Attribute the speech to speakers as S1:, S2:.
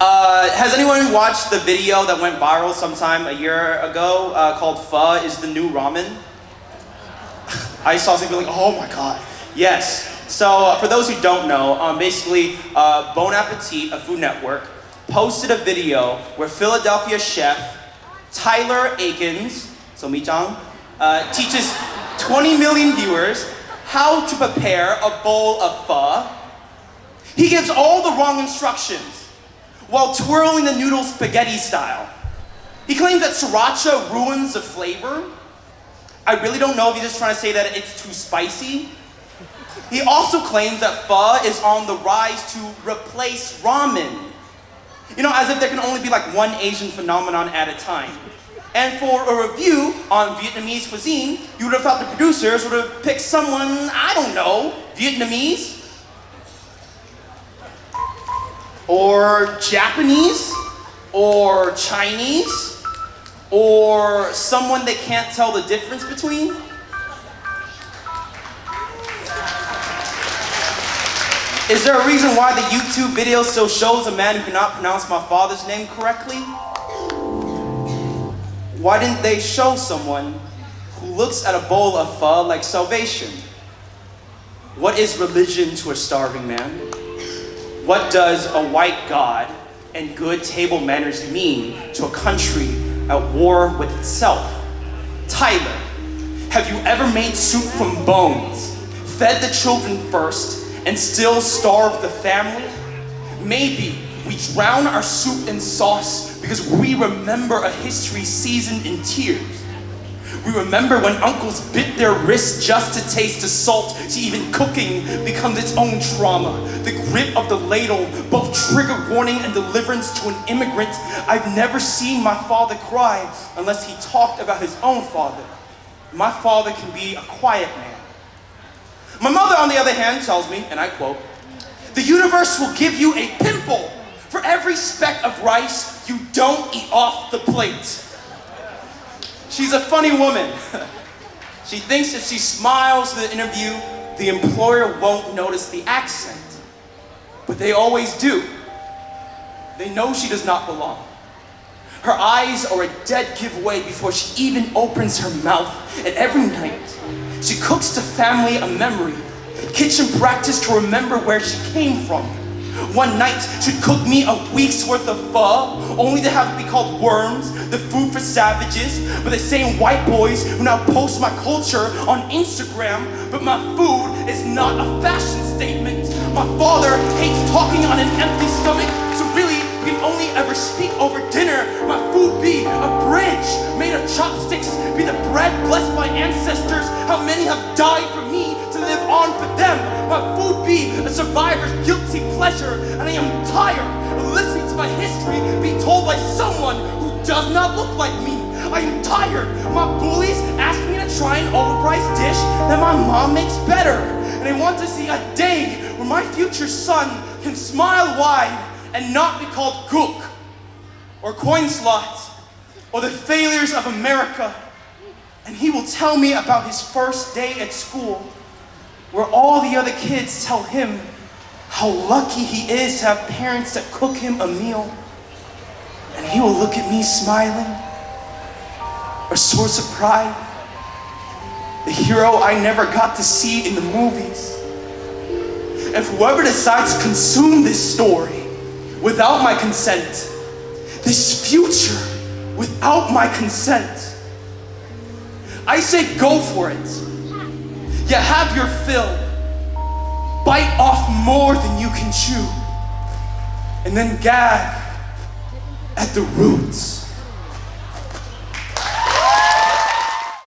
S1: Has anyone watched the video that went viral sometime a year ago called Pho is the New Ramen? I saw something like, oh my god. Yes. So for those who don't know, basically Bon Appetit, a Food Network, posted a video where Philadelphia chef Tyler Akins, so Mi-chang, teaches 20 million viewers how to prepare a bowl of pho. He gives all the wrong instructions while twirling the noodles spaghetti style. He claims that sriracha ruins the flavor. I really don't know if he's just trying to say that it's too spicy. He also claims that pho is on the rise to replace ramen. You know, as if there can only be like one Asian phenomenon at a time. And for a review on Vietnamese cuisine, you would have thought the producers would have picked someone, I don't know, Vietnamese? Or Japanese? Or Chinese? Or someone they can't tell the difference between? Is there a reason why the YouTube video still shows a man who cannot pronounce my father's name correctly? Why didn't they show someone who looks at a bowl of pho like salvation? What is religion to a starving man? What does a white God and good table manners mean to a country at war with itself? Tyler, have you ever made soup from bones, fed the children first, and still starve the family? Maybe we drown our soup in sauce because we remember a history seasoned in tears. We remember when uncles bit their wrists just to taste the salt, see even cooking becomes its own trauma. The grip of the ladle, both trigger warning and deliverance to an immigrant. I've never seen my father cry unless he talked about his own father. My father can be a quiet man. My mother, on the other hand, tells me, and I quote, "The universe will give you a pimple for every speck of rice you don't eat off the plate." She's a funny woman. She thinks if she smiles in the interview, the employer won't notice the accent. But they always do. They know she does not belong. Her eyes are a dead giveaway before she even opens her mouth, and every night, she cooks the family a memory, kitchen practice to remember where she came from. One night, she'd cook me a week's worth of pho, only to have it be called worms, the food for savages, by the same white boys who now post my culture on Instagram. But my food is not a fashion statement. My father hates talking on an empty stomach, so really, we can only ever speak over dinner. My food be a bridge made of chopsticks, be the bread blessed by ancestors. How many have died for me to live on for them? My food be a survivor's guilty pleasure, and I am tired of listening to my history being told by someone who does not look like me. I am tired. My bullies ask me to try an overpriced dish that my mom makes better, and I want to see a day where my future son can smile wide and not be called cook, or coin slot, or the failures of America. And he will tell me about his first day at school, where all the other kids tell him how lucky he is to have parents that cook him a meal. And he will look at me smiling, a source of pride, the hero I never got to see in the movies. And whoever decides to consume this story without my consent, this future without my consent, I say go for it. You have your fill. Bite off more than you can chew, and then gag at the roots.